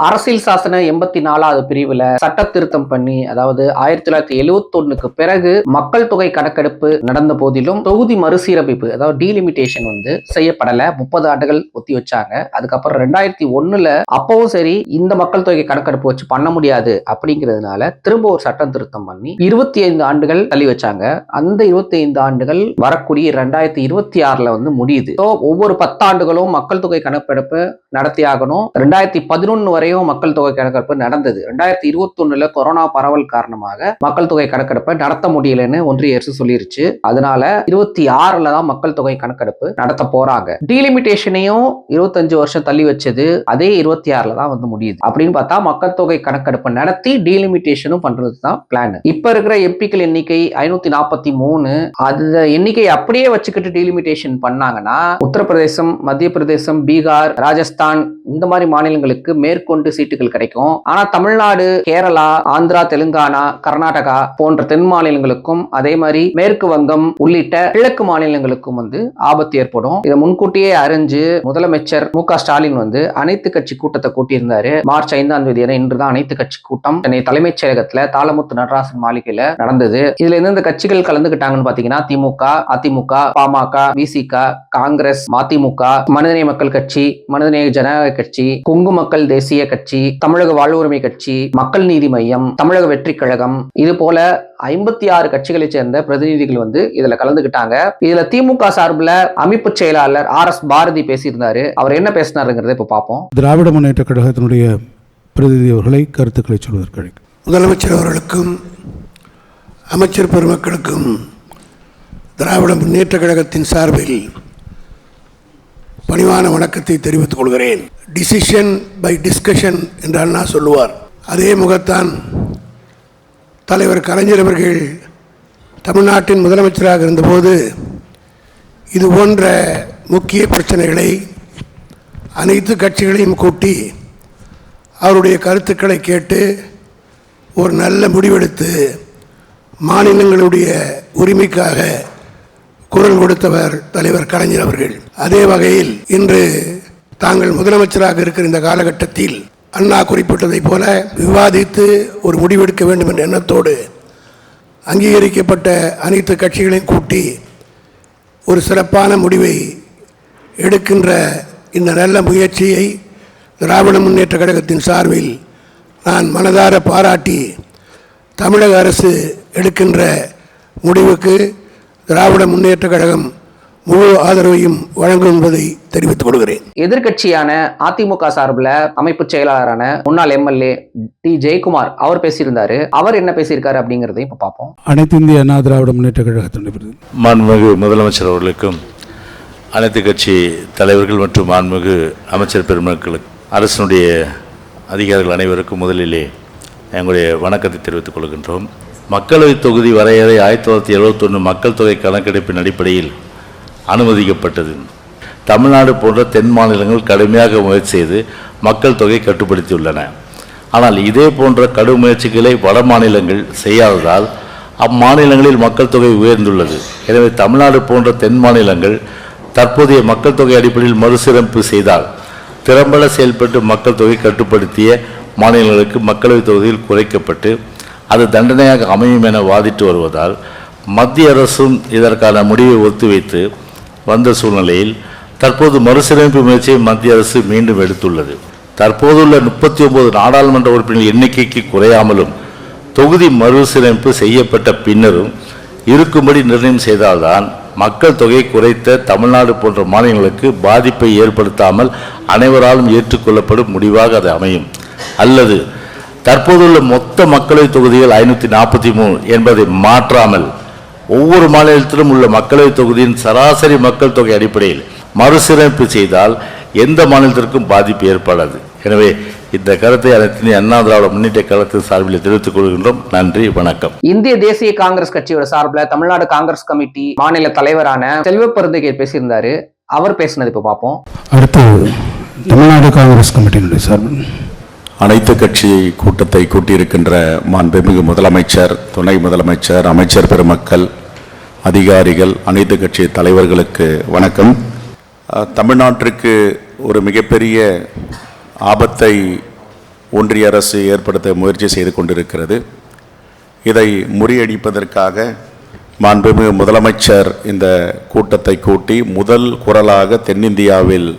அரசியல் சாசன 84வது பிரிவுல சட்ட திருத்தம் பண்ணி, அதாவது 1971க்கு பிறகு மக்கள் தொகை கணக்கெடுப்பு நடந்த போதிலும் தொகுதி மறுசீரமைப்பு, அதாவது டீலிமிட்டேஷன் செய்யப்படல. 30 ஆண்டுகள் ஒத்தி வச்சாங்க. அதுக்கப்புறம் 2001ல அப்பவும் சரி இந்த மக்கள் தொகை கணக்கெடுப்பு வச்சு பண்ண முடியாது அப்படிங்கிறதுனால திரும்ப ஒரு சட்டம் திருத்தம் பண்ணி 25 ஆண்டுகள் தள்ளி வச்சாங்க. அந்த 25 ஆண்டுகள் வரக்கூடிய 2026ல முடியுது. ஒவ்வொரு 10 ஆண்டுகளும் மக்கள் தொகை கணக்கெடுப்பு நடத்தியாகணும். 2011 வரையும் மக்கள் தொகை கணக்கெடுப்பு நடந்தது. 2021ல கொரோனா பரவல் காரணமாக மக்கள் தொகை கணக்கெடுப்பை நடத்த முடியலன்னு ஒன்றிய அரசு சொல்லிருச்சு. அதனால 26ல தான் மக்கள் தொகை கணக்கெடுப்பு நடத்த போறாங்க. டீலிமிட்டேஷனையும் 25 வருஷம் தள்ளி வச்சது அதே 26ல தான் முடியுது. அப்படின்னு பார்த்தா மக்கள் தொகை கணக்கெடுப்பு நடத்தி டீலிமிட்டேஷனும் பண்றது தான் பிளான். இப்ப இருக்கிற எம்பிக்கள் எண்ணிக்கை 543. அந்த எண்ணிக்கை அப்படியே வச்சுக்கிட்டு டீலிமிட்டேஷன் பண்ணாங்கன்னா உத்தரப்பிரதேசம், மத்திய பிரதேசம், பீகார், ராஜஸ்தான் இந்த மாதிரி மாநிலங்களுக்கு மேற்கொண்டு சீட்டுகள் கிடைக்கும். ஆனா தமிழ்நாடு, கேரளா, ஆந்திரா, தெலுங்கானா, கர்நாடகா போன்ற தென் மாநிலங்களுக்கும் அதே மாதிரி மேற்கு வங்கம் உள்ளிட்ட கிழக்கு மாநிலங்களுக்கும் ஆபத்து ஏற்படும். இதை முன்கூட்டியே அறிஞ்சு முதலமைச்சர் மு.க. ஸ்டாலின் அனைத்து கட்சி கூட்டத்தை கூட்டியிருந்தாரு. மார்ச் 5ஆம் தேதி இன்றுதான் அனைத்து கட்சி கூட்டம் சென்னை தலைமைச் செயலகத்துல தாளமுத்து நடராசன் மாளிகையில நடந்தது. இதுல எந்தெந்த கட்சிகள் கலந்துகிட்டாங்கன்னு பாத்தீங்கன்னா திமுக, அதிமுக, பாமக, விசிக, காங்கிரஸ், மதிமுக, மனிதநேய மக்கள் கட்சி, மனிதநேய ஜனநாயக கட்சி, கொங்கு மக்கள் தேசிய கட்சி, தமிழக வாழ்வுரிமை கட்சி, மக்கள் நீதி மையம், தமிழக வெற்றி கழகம், இது போல 56 கட்சிகளை சேர்ந்த பிரதிநிதிகள் இதுல கலந்துகிட்டாங்க. இதுல திமுக சார்பில் அமைப்பு செயலாளர் RS பாரதி பேசியிருந்தாரு. அவர் என்ன பேசினாருங்கிறத இப்ப பார்ப்போம். திராவிட முன்னேற்ற கழகத்தினுடைய பிரதிநிதி அவர்களை கருத்துக்களை சொல்வதற்கு முதலமைச்சர் அவர்களுக்கும் அமைச்சர் பெருமக்களுக்கும் திராவிட முன்னேற்ற கழகத்தின் சார்பில் பணிவான வணக்கத்தை தெரிவித்துக் கொள்கிறேன். டிசிஷன் பை டிஸ்கஷன் என்று அண்ணா சொல்லுவார். அதே முகத்தான் தலைவர் கலைஞர் அவர்கள் தமிழ்நாட்டின் முதலமைச்சராக இருந்தபோது இது போன்ற முக்கிய பிரச்சனைகளை அனைத்து கட்சிகளையும் கூட்டி அவருடைய கருத்துக்களை கேட்டு ஒரு நல்ல முடிவெடுத்து மாநிலங்களுடைய உரிமைக்காக குரல் கொடுத்தவர் தலைவர் கலைஞர் அவர்கள். அதே வகையில் இன்று தாங்கள் முதலமைச்சராக இருக்கிற இந்த காலகட்டத்தில் அண்ணா குறிப்பிட்டதைப் போல விவாதித்து ஒரு முடிவெடுக்க வேண்டும் என்ற எண்ணத்தோடு அங்கீகரிக்கப்பட்ட அனைத்து கட்சிகளையும் கூட்டி ஒரு சிறப்பான முடிவை எடுக்கின்ற இந்த நல்ல முயற்சியை திராவிட முன்னேற்ற கழகத்தின் சார்பில் நான் மனதார பாராட்டி தமிழக அரசு எடுக்கின்ற முடிவுக்கு திராவிட முன்னேற்ற கழகம் முழு ஆதரவையும் வழங்கும் என்பதை தெரிவித்துக் கொள்கிறேன். எதிர்கட்சியான அதிமுக சார்பில் அமைப்பு செயலாளரான முன்னாள் எம்எல்ஏ டி. ஜெயக்குமார் அவர் பேசியிருந்தாரு. அவர் என்ன பேசியிருக்காரு அப்படிங்கறதை இப்ப பார்ப்போம். அனைத்து இந்திய அண்ணா திராவிட முன்னேற்ற கழகத்தினுடைய மாண்புமிகு முதலமைச்சர் அவர்களுக்கும் அனைத்து கட்சி தலைவர்கள் மற்றும் மாண்புமிகு அமைச்சர் பெருமக்களுக்கு அரசினுடைய அதிகாரிகள் அனைவருக்கும் முதலிலே எங்களுடைய வணக்கத்தை தெரிவித்துக் கொள்கின்றோம். மக்களவை தொகுதி வரையறை 1971 மக்கள் தொகை கணக்கெடுப்பின் அடிப்படையில் அனுமதிக்கப்பட்டது. தமிழ்நாடு போன்ற தென் மாநிலங்கள் கடுமையாக முயற்சி செய்து மக்கள் தொகை கட்டுப்படுத்தியுள்ளன. ஆனால் இதே போன்ற கடும் முயற்சிகளை வட மாநிலங்கள் செய்யாததால் அம்மாநிலங்களில் மக்கள் தொகை உயர்ந்துள்ளது. எனவே தமிழ்நாடு போன்ற தென் மாநிலங்கள் தற்போதைய மக்கள் தொகை அடிப்படையில் மறுசீரமைப்பு செய்தால் திறம்பட செயல்பட்டு மக்கள் தொகை கட்டுப்படுத்திய மாநிலங்களுக்கு மக்களவை தொகுதியில் குறைக்கப்பட்டு அது தண்டனையாக அமையும் என வாதிட்டு வருவதால் மத்திய அரசும் இதற்கான முடிவை ஒத்திவைத்து வந்த சூழ்நிலையில் தற்போது மறுசீரமைப்பு முயற்சியை மத்திய அரசு மீண்டும் எடுத்துள்ளது. தற்போதுள்ள 39 நாடாளுமன்ற உறுப்பினர்கள் எண்ணிக்கைக்கு குறையாமலும் தொகுதி மறுசீரமைப்பு செய்யப்பட்ட பின்னரும் இருக்கும்படி நிர்ணயம் செய்தால்தான் மக்கள் தொகை குறைத்த தமிழ்நாடு போன்ற மாநிலங்களுக்கு பாதிப்பை ஏற்படுத்தாமல் அனைவராலும் ஏற்றுக்கொள்ளப்படும் முடிவாக அது அமையும். அல்லது தற்போதுள்ள மொத்த மக்களவை தொகுதிகள் 543 என்பதை மாற்றாமல் ஒவ்வொரு மாநிலத்திலும் உள்ள மக்களவை தொகுதியின் சராசரி மக்கள் தொகை அடிப்படையில் மறுசீரமைப்பு செய்தால் எந்த மாநிலத்திற்கும் பாதிப்பு ஏற்படாது. எனவே இந்த கருத்தை அனைத்து அண்ணா திராவிட முன்னேற்ற கழகத்தின் சார்பில் தெரிவித்துக் கொள்கின்றோம். நன்றி, வணக்கம். இந்திய தேசிய காங்கிரஸ் கட்சியோட சார்பில் தமிழ்நாடு காங்கிரஸ் கமிட்டி மாநில தலைவரான செல்வ பெருந்தகை பேசியிருந்தாரு. அவர் பேசினது இப்ப பார்ப்போம். அடுத்து தமிழ்நாடு காங்கிரஸ் கமிட்டியினுடைய சார்பில் அனைத்து கட்சி கூட்டத்தை கூட்டியிருக்கின்ற மாண்புமிகு முதலமைச்சர், துணை முதலமைச்சர், அமைச்சர் பெருமக்கள், அதிகாரிகள், அனைத்து கட்சி தலைவர்களுக்கு வணக்கம். தமிழ்நாட்டிற்கு ஒரு மிகப்பெரிய ஆபத்தை ஒன்றிய அரசு ஏற்படுத்த முயற்சி செய்து கொண்டிருக்கிறது. இதை முறியடிப்பதற்காக மாண்புமிகு முதலமைச்சர் இந்த கூட்டத்தை கூட்டி முதல் குரலாக தென்னிந்தியாவில்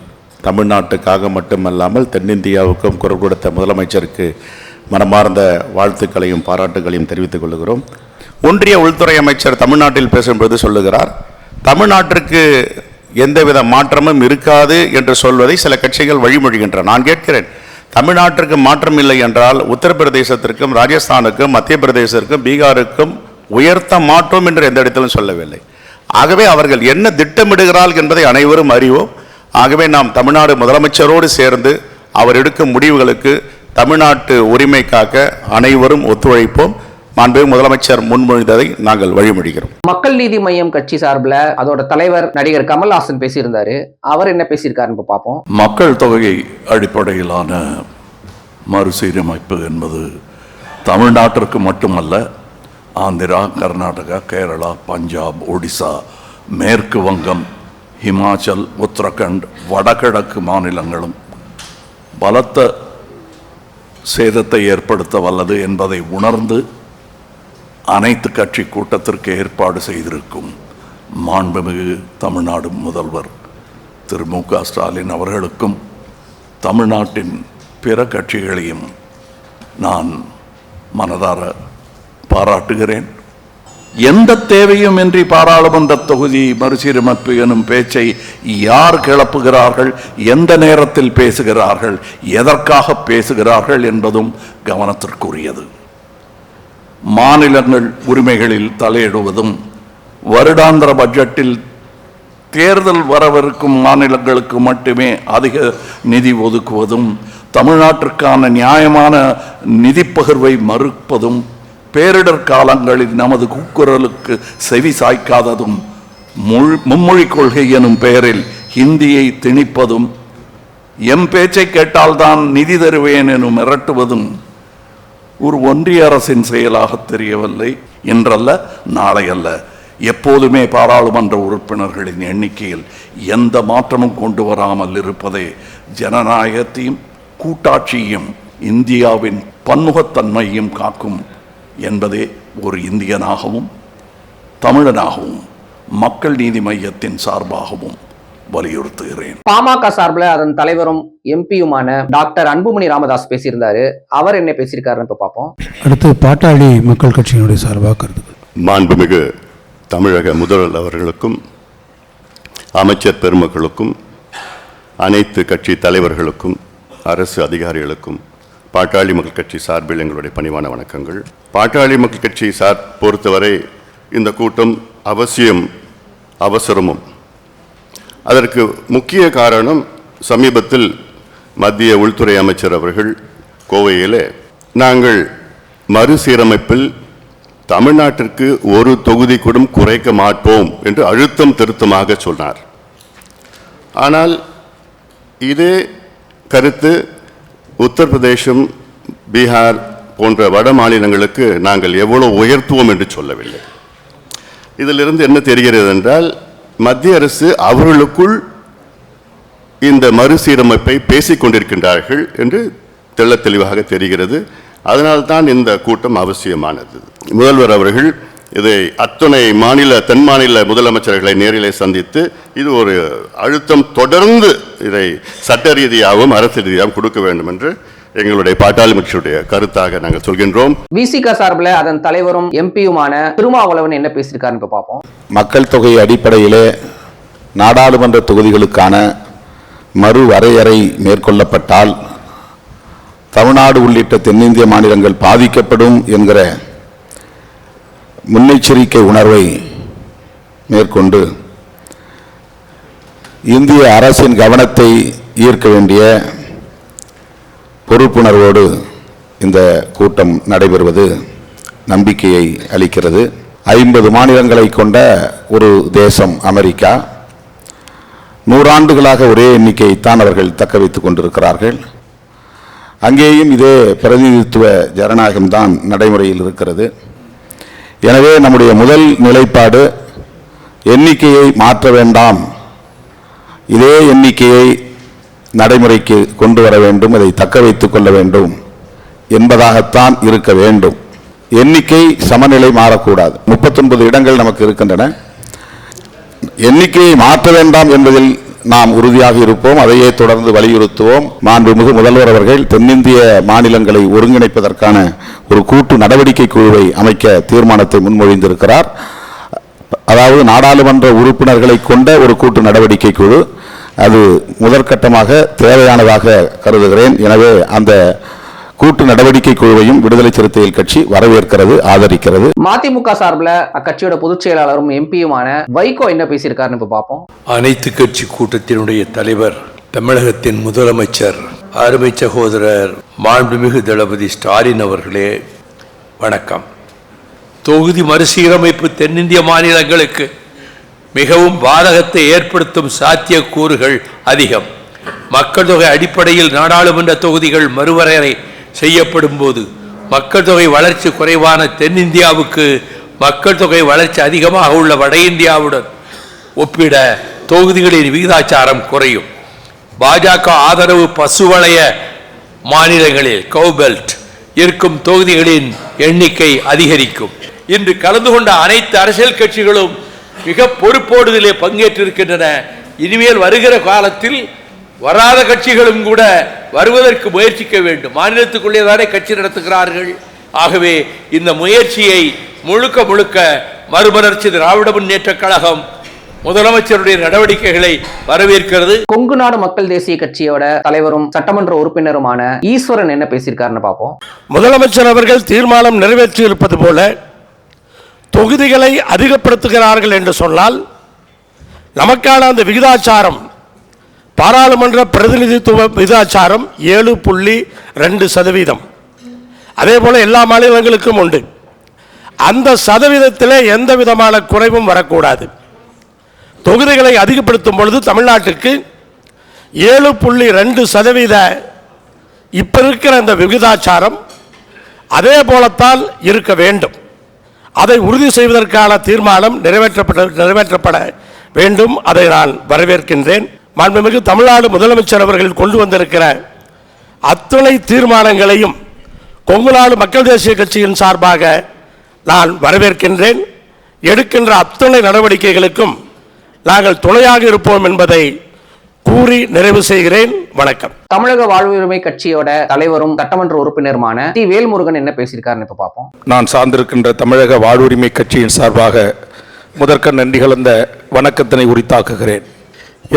தமிழ்நாட்டுக்காக மட்டுமல்லாமல் தென்னிந்தியாவுக்கும் குரல் கொடுத்த முதலமைச்சருக்கு மனமார்ந்த வாழ்த்துக்களையும் பாராட்டுகளையும் தெரிவித்துக் கொள்கிறோம். ஒன்றிய உள்துறை அமைச்சர் தமிழ்நாட்டில் பேசும்போது சொல்லுகிறார், தமிழ்நாட்டிற்கு எந்தவித மாற்றமும் இருக்காது என்று சொல்வதை சில கட்சிகள் வழிமொழிகின்றன. நான் கேட்கிறேன், தமிழ்நாட்டிற்கு மாற்றம் இல்லை என்றால் உத்தரப்பிரதேசத்திற்கும் ராஜஸ்தானுக்கும் மத்திய பிரதேசத்திற்கும் பீகாருக்கும் உயர்த்த மாட்டோம் என்று எந்த இடத்திலும் சொல்லவில்லை. ஆகவே அவர்கள் என்ன திட்டமிடுகிறார்கள் என்பதை அனைவரும் அறிவோம். ஆகவே நாம் தமிழ்நாடு முதலமைச்சரோடு சேர்ந்து அவர் எடுக்கும் முடிவுகளுக்கு தமிழ்நாட்டு உரிமை காக்க அனைவரும் ஒத்துழைப்போம். மாண்புமிகு முதலமைச்சர் முன்மொழிந்ததை நாங்கள் வழிமொழிகிறோம். மக்கள் நீதி மய்யம் கட்சி சார்பில் அதோட தலைவர் நடிகர் கமல்ஹாசன் பேசியிருந்தாரு. அவர் என்ன பேசியிருக்காருன்னு பார்ப்போம். மக்கள் தொகை அடிப்படையிலான மறுசீரமைப்பு என்பது தமிழ்நாட்டிற்கு மட்டுமல்ல, ஆந்திரா, கர்நாடகா, கேரளா, பஞ்சாப், ஒடிசா, மேற்கு வங்கம், ஹிமாச்சல், உத்தரகண்ட், வடகிழக்கு மாநிலங்களும் பலத்த சேதத்தை ஏற்படுத்த வல்லது என்பதை உணர்ந்து அனைத்து கட்சி கூட்டத்திற்கு ஏற்பாடு செய்திருக்கும் மாண்புமிகு தமிழ்நாடு முதல்வர் திரு மு.க. ஸ்டாலின் அவர்களுக்கும் தமிழ்நாட்டின் பிற கட்சிகளையும் நான் மனதார பாராட்டுகிறேன். எந்த தேவையும் இன்றி பாராளுமன்ற தொகுதி மறுசீரமைப்பு எனும் பேச்சை யார் கிளப்புகிறார்கள், எந்த நேரத்தில் பேசுகிறார்கள், எதற்காக பேசுகிறார்கள் என்பதும் கவனத்திற்குரியது. மாநிலங்கள் உரிமைகளில் தலையிடுவதும் வருடாந்திர பட்ஜெட்டில் தேர்தல் வரவிருக்கும் மாநிலங்களுக்கு மட்டுமே அதிக நிதி ஒதுக்குவதும் தமிழ்நாட்டிற்கான நியாயமான நிதி பகிர்வை மறுப்பதும் பேரிடர் காலங்களில் நமது கூக்குரலுக்கு செவி சாய்க்காததும் மும்மொழி கொள்கை எனும் பெயரில் ஹிந்தியை திணிப்பதும் எம் பேச்சை கேட்டால்தான் நிதி தருவேன் எனும் மிரட்டுவதும் ஒரு ஒன்றிய அரசின் செயலாக தெரியவில்லை. இன்றல்ல, நாளை அல்ல, எப்போதுமே பாராளுமன்ற உறுப்பினர்களின் எண்ணிக்கையில் எந்த மாற்றமும் கொண்டு வராமல் இருப்பதே ஜனநாயகத்தையும் கூட்டாட்சியையும் இந்தியாவின் பன்முகத்தன்மையும் காக்கும் என்பதே ஒரு இந்தியனாகவும் தமிழனாகவும் மக்கள் நீதி மையத்தின் சார்பாகவும் வலியுறுத்துகிறேன். பாமக சார்பில் அதன் தலைவரும் எம்பியுமான டாக்டர் அன்புமணி ராமதாஸ் பேசியிருந்தாரு. அவர் என்ன பேசியிருக்காருன்னு இப்ப பார்ப்போம். அடுத்து பாட்டாளி மக்கள் கட்சியினுடைய சார்பாக கருத்துக்கள். மாண்புமிகு தமிழக முதல்வர் அவர்களுக்கும் அமைச்சர் பெருமக்களுக்கும் அனைத்து கட்சி தலைவர்களுக்கும் அரசு அதிகாரிகளுக்கும் பாட்டாளி மக்கள் கட்சி சார்பில் எங்களுடைய பணிவான வணக்கங்கள். பாட்டாளி மக்கள் கட்சி பொறுத்தவரை இந்த கூட்டம் அவசியம் அவசரமும். அதற்கு முக்கிய காரணம், சமீபத்தில் மத்திய உள்துறை அமைச்சர் அவர்கள் கோவையில் நாங்கள் மறுசீரமைப்பில் தமிழ்நாட்டிற்கு ஒரு தொகுதி கூட குறைக்க மாட்டோம் என்று அழுத்தம் திருத்தமாக சொன்னார். ஆனால் இதே கருத்து உத்தரப்பிரதேசம், பீகார் போன்ற வட மாநிலங்களுக்கு நாங்கள் எவ்வளவு உயர்த்துவோம் என்று சொல்லவில்லை. இதிலிருந்து என்ன தெரிகிறது என்றால், மத்திய அரசு அவர்களுக்குள் இந்த மறுசீரமைப்பை பேசிக் கொண்டிருக்கின்றார்கள் என்று தெள்ளத் தெளிவாக தெரிகிறது. அதனால்தான் இந்த கூட்டம் அவசியமானது. முதல்வர் அவர்கள் இதை அத்தனை தென் மாநில முதலமைச்சர்களை நேரிலே சந்தித்து இது ஒரு அழுத்தம் தொடர்ந்து இதை சட்ட ரீதியாகவும் அரசு ரீதியாகவும் கொடுக்க வேண்டும் என்று எங்களுடைய பாட்டாளி மக்களுடைய கருத்தாக நாங்கள் சொல்கின்றோம். விசிக சார்பில் அதன் தலைவரும் எம்பியுமான திருமாவளவன் என்ன பேசியிருக்காருன்னு இப்ப பார்ப்போம். மக்கள் தொகை அடிப்படையிலே நாடாளுமன்ற தொகுதிகளுக்கான மறு வரையறை மேற்கொள்ளப்பட்டால் தமிழ்நாடு உள்ளிட்ட தென்னிந்திய மாநிலங்கள் பாதிக்கப்படும் என்கிற முன்னெச்சரிக்கை உணர்வை மேற்கொண்டு இந்திய அரசின் கவனத்தை ஈர்க்க வேண்டிய பொறுப்புணர்வோடு இந்த கூட்டம் நடைபெறுவது நம்பிக்கையை அளிக்கிறது. 50 மாநிலங்களை கொண்ட ஒரு தேசம் அமெரிக்கா. 100 ஆண்டுகளாக ஒரே எண்ணிக்கையைத்தான் அவர்கள் தக்க வைத்துக் கொண்டிருக்கிறார்கள். அங்கேயும் இதே பிரதிநிதித்துவ ஜனநாயகம்தான் நடைமுறையில் இருக்கிறது. எனவே நம்முடைய முதல் நிலைப்பாடு எண்ணிக்கையை மாற்ற வேண்டாம், இதே எண்ணிக்கையை நடைமுறைக்கு கொண்டு வர வேண்டும், அதை தக்க வைத்துக் கொள்ள வேண்டும் என்பதாகத்தான் இருக்க வேண்டும். எண்ணிக்கை சமநிலை மாறக்கூடாது. 39 இடங்கள் நமக்கு இருக்கின்றன. எண்ணிக்கையை மாற்ற வேண்டாம் என்பதில் நாம் உறுதியாக இருப்போம். அதையே தொடர்ந்து வலியுறுத்துவோம். மாண்புமிகு முதல்வர் அவர்கள் தென்னிந்திய மாநிலங்களை ஒருங்கிணைப்பதற்கான ஒரு கூட்டு நடவடிக்கை குழுவை அமைக்க தீர்மானத்தை முன்மொழிந்திருக்கிறார். அதாவது நாடாளுமன்ற உறுப்பினர்களை கொண்ட ஒரு கூட்டு நடவடிக்கை குழு. அது முதற்கட்டமாக தேவையானதாக கருதுகிறேன். எனவே அந்த கூட்டு நடவடிக்கை குழுவையும் விடுதலை சிறுத்தைகள் கட்சி வரவேற்கிறது, ஆதரிக்கிறது. மதிமுக சார்பில் அக்கட்சியோட பொதுச் செயலாளரும் எம்பியுமான வைகோ என்ன பேசியிருக்காருன்னு இப்ப பார்ப்போம். அனைத்து கட்சி கூட்டத்தினுடைய தலைவர், தமிழகத்தின் முதலமைச்சர், அருமை சகோதரர் மாண்புமிகு தளபதி ஸ்டாலின் அவர்களே, வணக்கம். தொகுதி மறுசீரமைப்பு தென்னிந்திய மாநிலங்களுக்கு மிகவும் பாதகத்தை ஏற்படுத்தும் சாத்தியக்கூறுகள் அதிகம். மக்கள் தொகை அடிப்படையில் நாடாளுமன்ற தொகுதிகள் மறுவரையறை செய்யப்படும் போது மக்கள் தொகை வளர்ச்சி குறைவான தென்னிந்தியாவுக்கு மக்கள் தொகை வளர்ச்சி அதிகமாக உள்ள வட இந்தியாவுடன் ஒப்பிட தொகுதிகளின் விகிதாச்சாரம் குறையும். பாஜக ஆதரவு பசுவளைய மாநிலங்களில் கவுபெல்ட் இருக்கும் தொகுதிகளின் எண்ணிக்கை அதிகரிக்கும். இன்று கலந்து கொண்ட அனைத்து அரசியல் கட்சிகளும் மிக பொறுப்போடு இதிலே பங்கேற்றிருக்கின்றன. இனிமேல் வருகிற காலத்தில் வராத கட்சிகளும் கூட வருவதற்கு முயற்சிக்க வேண்டும். மாநிலத்துக்குள்ளே தானே கட்சி நடத்துகிறார்கள். ஆகவே இந்த முயற்சியை முழுக்க முழுக்க மறுமலர்ச்சி திராவிட முன்னேற்ற கழகம் முதலமைச்சருடைய நடவடிக்கைகளை வரவேற்கிறது. கொங்கு நாடு மக்கள் தேசிய கட்சியோட தலைவரும் சட்டமன்ற உறுப்பினருமான ஈஸ்வரன் என்ன பேசியிருக்காருன்னு பார்ப்போம். முதலமைச்சர் அவர்கள் தீர்மானம் நிறைவேற்றி இருப்பது போல தொகுதிகளை அதிகப்படுத்துகிறார்கள் என்று சொன்னால் நமக்கான அந்த விகிதாச்சாரம், பாராளுமன்ற பிரதிநிதித்துவ விகிதாச்சாரம் 7.2%. அதே போல எல்லா மாநிலங்களுக்கும் உண்டு. அந்த சதவீதத்தில் எந்த விதமான குறைவும் வரக்கூடாது. தொகுதிகளை அதிகப்படுத்தும் பொழுது தமிழ்நாட்டுக்கு 7.2% இப்ப இருக்கிற அந்த விகிதாச்சாரம் அதே போலத்தான் இருக்க வேண்டும். அதை உறுதி செய்வதற்கான தீர்மானம் நிறைவேற்றப்பட வேண்டும். அதை நான் வரவேற்கின்றேன். மாண்புமிகு தமிழ்நாடு முதலமைச்சர் அவர்கள் கொண்டு வந்திருக்கிற அத்தனை தீர்மானங்களையும் கொங்கு நாடு மக்கள் தேசிய கட்சியின் சார்பாக நான் வரவேற்கின்றேன். எடுக்கின்ற அத்தனை நடவடிக்கைகளுக்கும் நாங்கள் துணையாக இருப்போம் என்பதை கூறி நிறைவு செய்கிறேன். வணக்கம். தமிழக வாழ்வுரிமை கட்சியோட தலைவரும் சட்டமன்ற உறுப்பினருமான டி வேல்முருகன் என்ன பேசியிருக்காருன்னு இப்ப பார்ப்போம். நான் சார்ந்திருக்கின்ற தமிழக வாழ்வுரிமை கட்சியின் சார்பாக முதற்க நன்றி கலந்த வணக்கத்தினை உரித்தாக்குகிறேன்.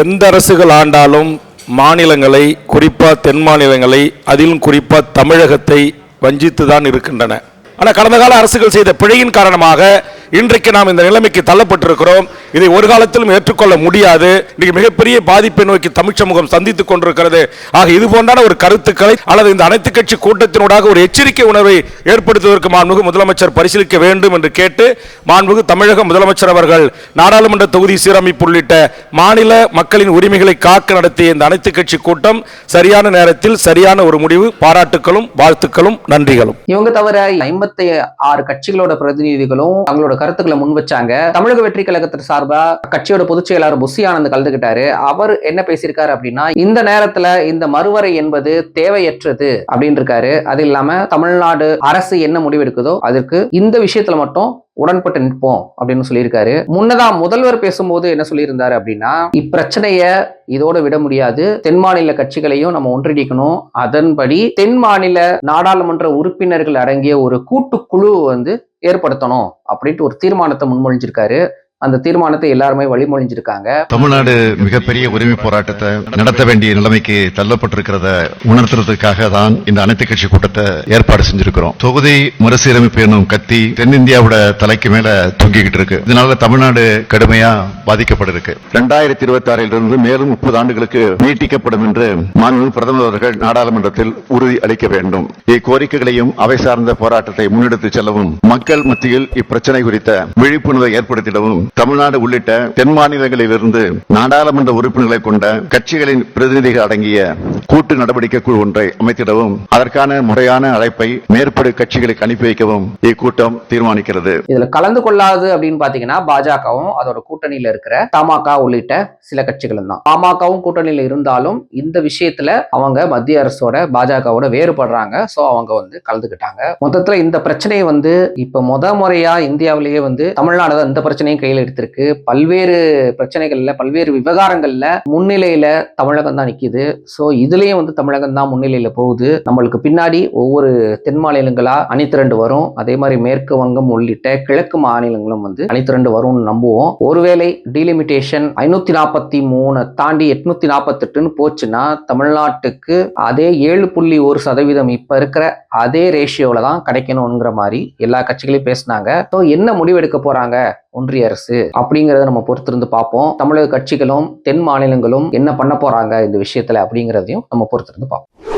எந்த அரசுகள் ஆண்டாலும் மாநிலங்களை, குறிப்பாக தென் மாநிலங்களை, அதிலும் குறிப்பாக தமிழகத்தை வஞ்சித்து தான் இருக்கின்றன. ஆனால் கடந்த கால அரசுகள் செய்த பிழையின் காரணமாக இன்றைக்கு நாம் இந்த நிலைமைக்கு தள்ளப்பட்டிருக்கிறோம். இதை ஒரு காலத்திலும் ஏற்றுக்கொள்ள முடியாது. இன்றைக்கு மிகப்பெரிய பாதிப்பை நோக்கி தமிழ் சமூகம் சந்தித்துக் கொண்டிருக்கிறது. ஆக இது போன்றான ஒரு கருத்துக்களை அல்லது இந்த அனைத்து கட்சி கூட்டத்தினூடாக ஒரு எச்சரிக்கை உணர்வை ஏற்படுத்துவதற்கு மாண்புமிகு முதலமைச்சர் பரிசீலிக்க வேண்டும் என்று கேட்டு மாண்புமிகு தமிழக முதலமைச்சர் அவர்கள் நாடாளுமன்ற தொகுதி சீரமைப்பு உள்ளிட்ட மாநில மக்களின் உரிமைகளை காக்க நடத்திய இந்த அனைத்து கட்சி கூட்டம் சரியான நேரத்தில் சரியான ஒரு முடிவு. பாராட்டுக்களும் வாழ்த்துக்களும் நன்றிகளும். இவங்க தவிர 56 கட்சிகளோட பிரதிநிதிகளும் தங்களோட கருத்துக்களை முன் வச்சாங்க. தமிழக வெற்றி கழகத்தின் சார்பா கட்சியோட பொதுச் செயலாளர் புஷி ஆனந்த் கலந்துகிட்டாரு. அவர் என்ன பேசியிருக்காரு அப்படின்னா, இந்த நேரத்துல இந்த மறுவரை என்பது தேவையற்றது அப்படின்னு இருக்காரு. அது இல்லாம தமிழ்நாடு அரசு என்ன முடிவெடுக்குதோ அதற்கு இந்த விஷயத்துல மட்டும் உடன்பட்டு நிற்போம் அப்படின்னு சொல்லியிருக்காரு. முன்னதா முதல்வர் பேசும்போது என்ன சொல்லியிருந்தாரு அப்படின்னா, இப்பிரச்சனைய இதோட விட முடியாது, தென் மாநில கட்சிகளையும் நம்ம ஒன்றிணைக்கணும், அதன்படி தென் மாநில நாடாளுமன்ற உறுப்பினர்கள் அடங்கிய ஒரு கூட்டுக்குழு ஏற்படுத்தணும் அப்படின்ட்டு ஒரு தீர்மானத்தை முன்மொழிஞ்சிருக்காரு. அந்த தீர்மானத்தை எல்லாருமே வழிமொழிஞ்சிருக்காங்க. தமிழ்நாடு மிகப்பெரிய உரிமை போராட்டத்தை நடத்த வேண்டிய நிலைமைக்கு தள்ளப்பட்டிருக்கிறத உணர்த்துறதுக்காக தான் இந்த அனைத்து கட்சி கூட்டத்தை ஏற்பாடு செஞ்சிருக்கிறோம். தொகுதி மறுசீரமைப்பு என்னும் கத்தி தென்னிந்தியாவோட தலைக்கு மேல தொங்கிக்கிட்டு இருக்கு. இதனால தமிழ்நாடு கடுமையா பாதிக்கப்பட்டிருக்கு. 2026 மேலும் 30 ஆண்டுகளுக்கு நீட்டிக்கப்படும் என்று மாண்புமிகு பிரதமர் அவர்கள் நாடாளுமன்றத்தில் உறுதி அளிக்க வேண்டும். இக்கோரிக்கைகளையும் அவை சார்ந்த போராட்டத்தை முன்னெடுத்து செல்லவும் மக்கள் மத்தியில் இப்பிரச்சனை குறித்த விழிப்புணர்வை ஏற்படுத்திடவும் தமிழ்நாடு உள்ளிட்ட தென் மாநிலங்களிலிருந்து நாடாளுமன்ற உறுப்பினர்களை கொண்ட கட்சிகளின் பிரதிநிதிகள் அடங்கிய கூட்டு நடவடிக்கை குழு ஒன்றை அமைத்திடவும் அதற்கான முறையான அழைப்பை மேற்படு கட்சிகளுக்கு அனுப்பி வைக்கவும் இக்கூட்டம் தீர்மானிக்கிறது. இதுல கலந்து கொள்ளாது அப்படின்னு பாத்தீங்கன்னா பாஜகவும் அதோட கூட்டணியில இருக்கிற தமாக உள்ளிட்ட சில கட்சிகளும் தான். பாமகவும் கூட்டணியில இருந்தாலும் இந்த விஷயத்துல அவங்க மத்திய அரசோட பாஜகவோட வேறுபடுறாங்க. சோ அவங்க கலந்துக்கிட்டாங்க. மொத்தத்துல இந்த பிரச்சனையை இப்ப முறையா இந்தியாவிலேயே தமிழ்நாடு தான் இந்த பிரச்சனையும் கையில் எடுத்திருக்கு. பல்வேறு பிரச்சனைகள்ல பல்வேறு விவகாரங்கள்ல முன்னிலையில தமிழகம் தான் நிக்குது. சோ இதுலயும் தமிழகம் தான் முன்னிலையில போகுது. நம்மளுக்கு பின்னாடி ஒவ்வொரு தென் மாநிலங்களா அணிதிரண்டு வரும். அதே மாதிரி மேற்கு வங்கம் உள்ளிட்ட கிழக்கு மாநிலங்களும் அணிதிரண்டு வரும்னு நம்புவோம். ஒருவேளை டீலிமிட்டேஷன் 543 தாண்டி 848 போச்சுன்னா தமிழ்நாட்டுக்கு அதே 7.1% இப்ப இருக்கிற அதே ரேஷியோல தான் கிடைக்கணும்ங்கிற மாதிரி எல்லா கட்சிகளையும் பேசினாங்க. என்ன முடிவெடுக்க போறாங்க ஒன்றிய அரசு அப்படிங்கறத நம்ம பொறுத்திருந்து பார்ப்போம். தமிழக கட்சிகளும் தென் மாநிலங்களும் என்ன பண்ண போறாங்க இந்த விஷயத்துல அப்படிங்கிறதையும் நம்ம பொறுத்திருந்து பார்ப்போம்.